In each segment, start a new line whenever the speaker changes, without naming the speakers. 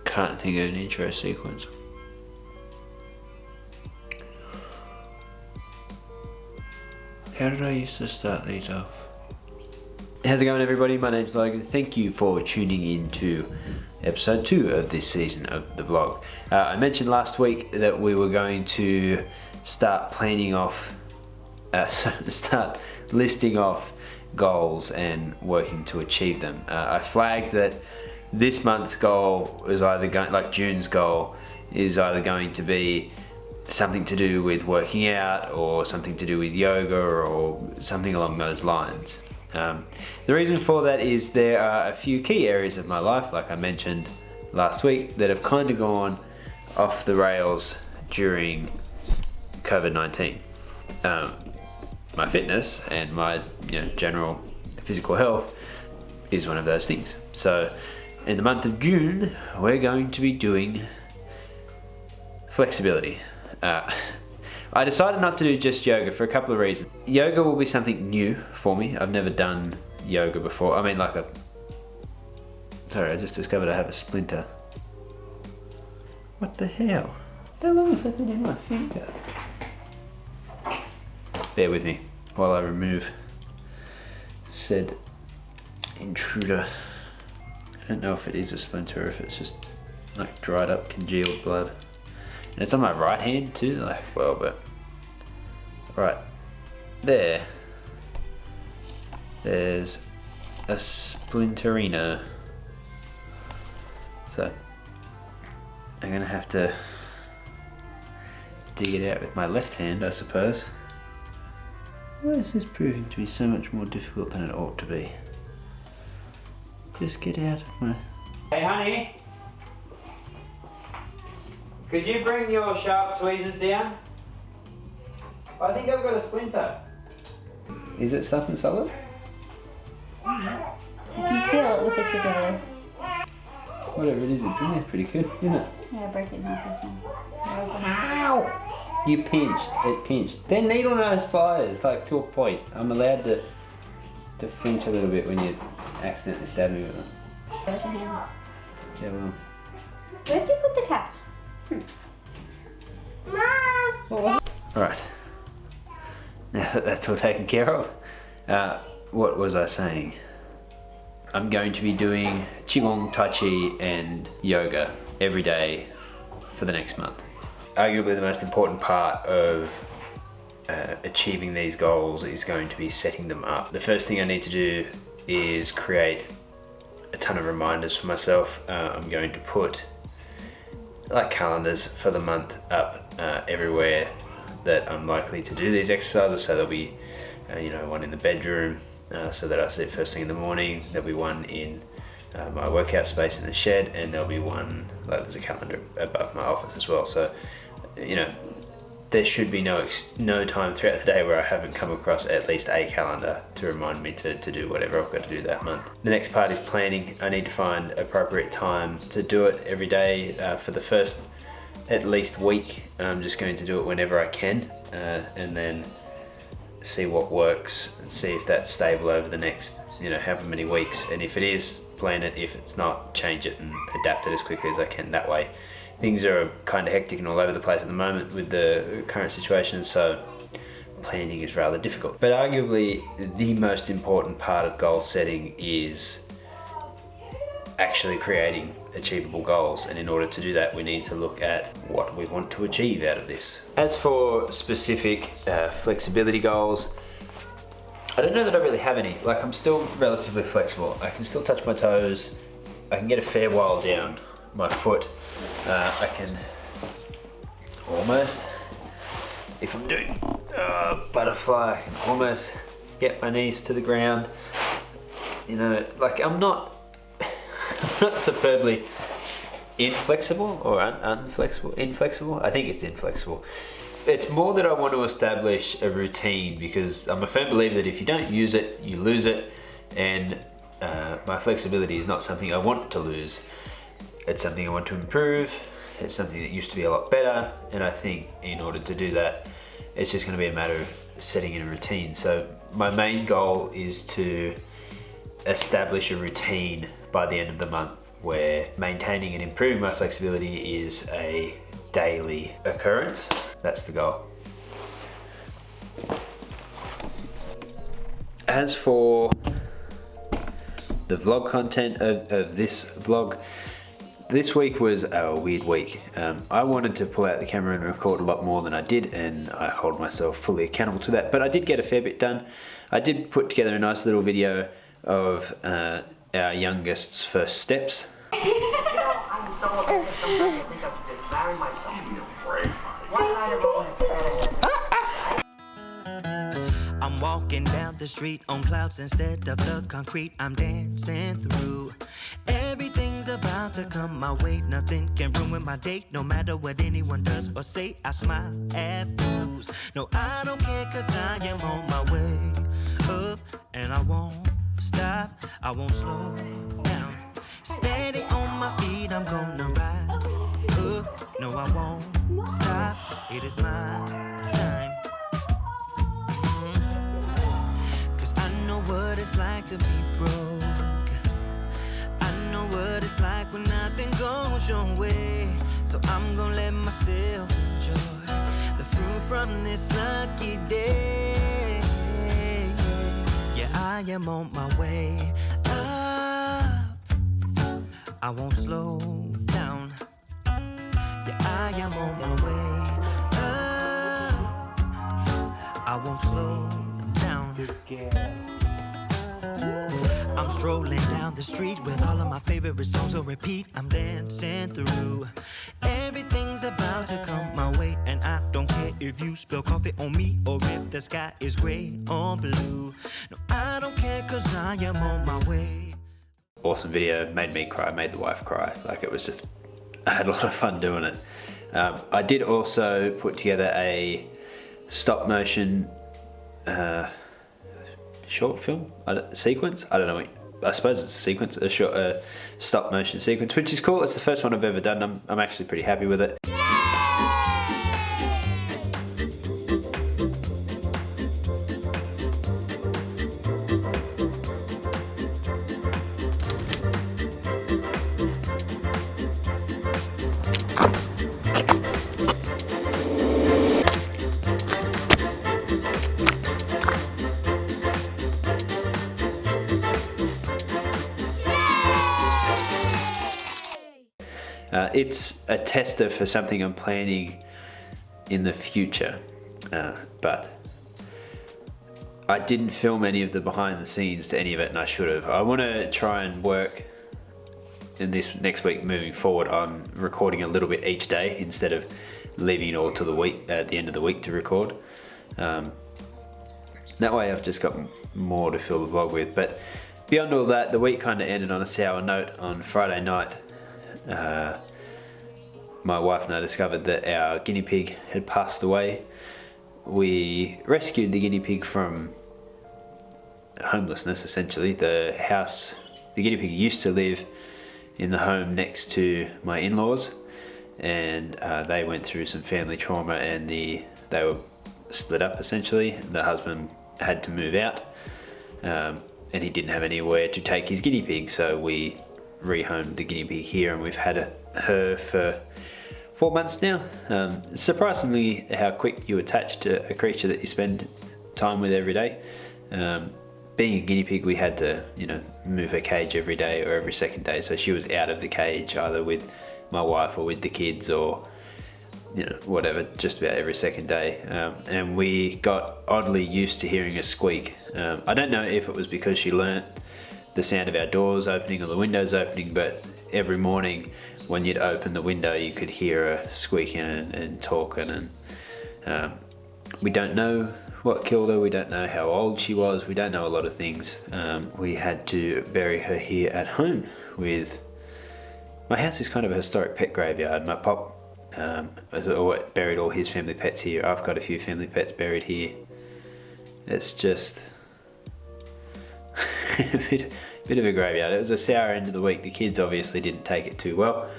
Can't think of an intro sequence. How did I used to start these off? How's it going, everybody? My name's Logan. Thank you for tuning in to episode 2 of this season of the vlog. I mentioned last week that we were going to start planning off, start listing off goals and working to achieve them. I flagged that this month's goal is either going, like June's goal, is either going to be something to do with working out or something to do with yoga or something along those lines. The reason for that is there are a few key areas of my life, like I mentioned last week, that have kind of gone off the rails during COVID-19. My fitness and my general physical health is one of those things. So in the month of June, we're going to be doing flexibility. I decided not to do just yoga for a couple of reasons. Yoga will be something new for me. I've never done yoga before. I mean, sorry, I just discovered I have a splinter. What the hell? How long has that been in my finger? Bear with me while I remove said intruder. I don't know if it is a splinter or if it's just like dried up congealed blood. And it's on my right hand too, but right there, there's a splinterino. So I'm gonna have to dig it out with my left hand, I suppose. Why is this proving to be so much more difficult than it ought to be? Just get out of my... Hey honey! Could you bring your sharp tweezers down? I think I've got a splinter. Is it something solid?
You can feel it with the tip of it.
Whatever it is, it's in there pretty good, isn't it?
Yeah, break it in half or something.
Ow! You pinched, it pinched. They're needle nose pliers, like to a point. I'm allowed to flinch a little bit when you accidentally stab me with them.
Where's your hand?
Yeah, well.
Where'd you put the cap?
Mom! Right. Now that that's all taken care of, what was I saying? I'm going to be doing Qigong, Tai Chi and yoga every day for the next month. Arguably the most important part of achieving these goals is going to be setting them up. The first thing I need to do is create a ton of reminders for myself. I'm going to put like calendars for the month up everywhere that I'm likely to do these exercises. So there'll be one in the bedroom so that I see it first thing in the morning. There'll be one in my workout space in the shed, and there'll be one, like there's a calendar above my office as well. So there should be no time throughout the day where I haven't come across at least a calendar to remind me to do whatever I've got to do that month. The next part is planning. I need to find appropriate time to do it every day. For the first at least week, I'm just going to do it whenever I can, and then see what works and see if that's stable over the next however many weeks. And if it is, plan it. If it's not, change it and adapt it as quickly as I can. That way things are kind of hectic and all over the place at the moment with the current situation, so planning is rather difficult. But arguably the most important part of goal setting is actually creating achievable goals, and in order to do that we need to look at what we want to achieve out of this. As for specific flexibility goals, I don't know that I really have any. Like, I'm still relatively flexible. I can still touch my toes, I can get a fair while down my foot. I can almost, if I'm doing butterfly, I can almost get my knees to the ground. Like I'm not superbly inflexible or inflexible. I think it's inflexible. It's more that I want to establish a routine, because I'm a firm believer that if you don't use it, you lose it, and my flexibility is not something I want to lose. It's something I want to improve. It's something that used to be a lot better, and I think in order to do that, it's just going to be a matter of setting in a routine. So my main goal is to establish a routine by the end of the month where maintaining and improving my flexibility is a daily occurrence. That's the goal. As for the vlog content of this vlog, this week was a weird week. I wanted to pull out the camera and record a lot more than I did, and I hold myself fully accountable to that, but I did get a fair bit done. I did put together a nice little video of our youngest's first steps.
I'm walking down the street on clouds instead of the concrete I'm dancing through. Everything's about to come my way, nothing can ruin my day. No matter what anyone does or say, I smile at fools. No, I don't care, cause I am on my way up, and I won't stop, I won't slow down. Steady on my feet, I'm gonna rise up. No, I won't stop, it is my time. What it's like to be broke. I know what it's like when nothing goes your way. So I'm gonna let myself enjoy the fruit from this lucky day. Yeah, I am on my way up, I won't slow down. Yeah, I am on my way up, I won't slow down. I'm strolling down the street with all of my favorite songs on repeat. I'm dancing through. Everything's about to come my way, and I don't care if you spill coffee on me or if the sky is gray or blue. No, I don't care, cause I am on my way.
Awesome video, made me cry, made the wife cry. Like, it was just, I had a lot of fun doing it. I did also put together a stop motion short film sequence. I don't know, I suppose it's a sequence, a short stop motion sequence, which is cool. It's the first one I've ever done. I'm actually pretty happy with it. It's a tester for something I'm planning in the future, but I didn't film any of the behind the scenes to any of it, and I should have. I want to try and work in this next week moving forward on recording a little bit each day instead of leaving it all to the week at the end of the week to record. That way I've just got more to fill the vlog with. But beyond all that, the week kind of ended on a sour note. On Friday night, my wife and I discovered that our guinea pig had passed away. We rescued the guinea pig from homelessness, essentially. The guinea pig used to live in the home next to my in-laws, and they went through some family trauma, and they were split up essentially. The husband had to move out, and he didn't have anywhere to take his guinea pig, so we rehomed the guinea pig here, and we've had her for 4 months now. Surprisingly how quick you attach to a creature that you spend time with every day. Being a guinea pig, we had to, move her cage every day or every second day, so she was out of the cage either with my wife or with the kids, or whatever, just about every second day. And we got oddly used to hearing a squeak. I don't know if it was because she learnt the sound of our doors opening or the windows opening, but every morning when you'd open the window you could hear her squeaking and talking, and we don't know what killed her, we don't know how old she was, we don't know a lot of things. We had to bury her here at home with, my house is kind of a historic pet graveyard. My pop buried all his family pets here. I've got a few family pets buried here. It's just a bit of a graveyard. It was a sour end of the week. The kids obviously didn't take it too well,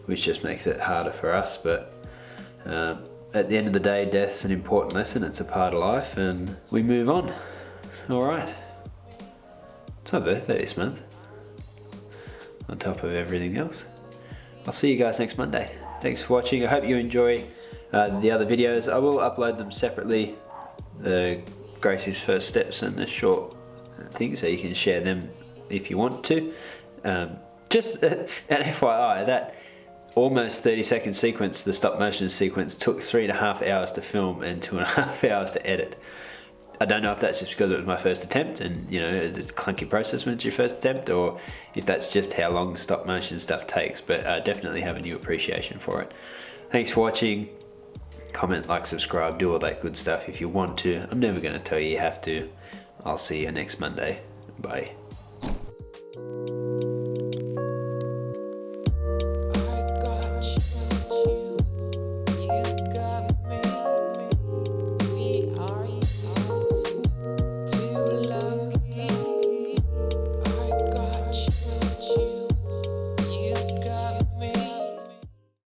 which just makes it harder for us, but at the end of the day, death's an important lesson. It's a part of life, and we move on. All right, It's my birthday this month. On top of everything else. I'll see you guys next Monday. Thanks for watching. I hope you enjoy the other videos. I will upload them separately. The Gracie's first steps and the short thing, so you can share them if you want to. Just an FYI, that almost 30-second sequence, the stop motion sequence, took 3.5 hours to film and 2.5 hours to edit. I don't know if that's just because it was my first attempt and, you know, it's a clunky process when it's your first attempt, or if that's just how long stop motion stuff takes, but I definitely have a new appreciation for it. Thanks for watching. Comment, like, subscribe, do all that good stuff if you want to. I'm never going to tell you you have to. I'll see you next Monday. Bye.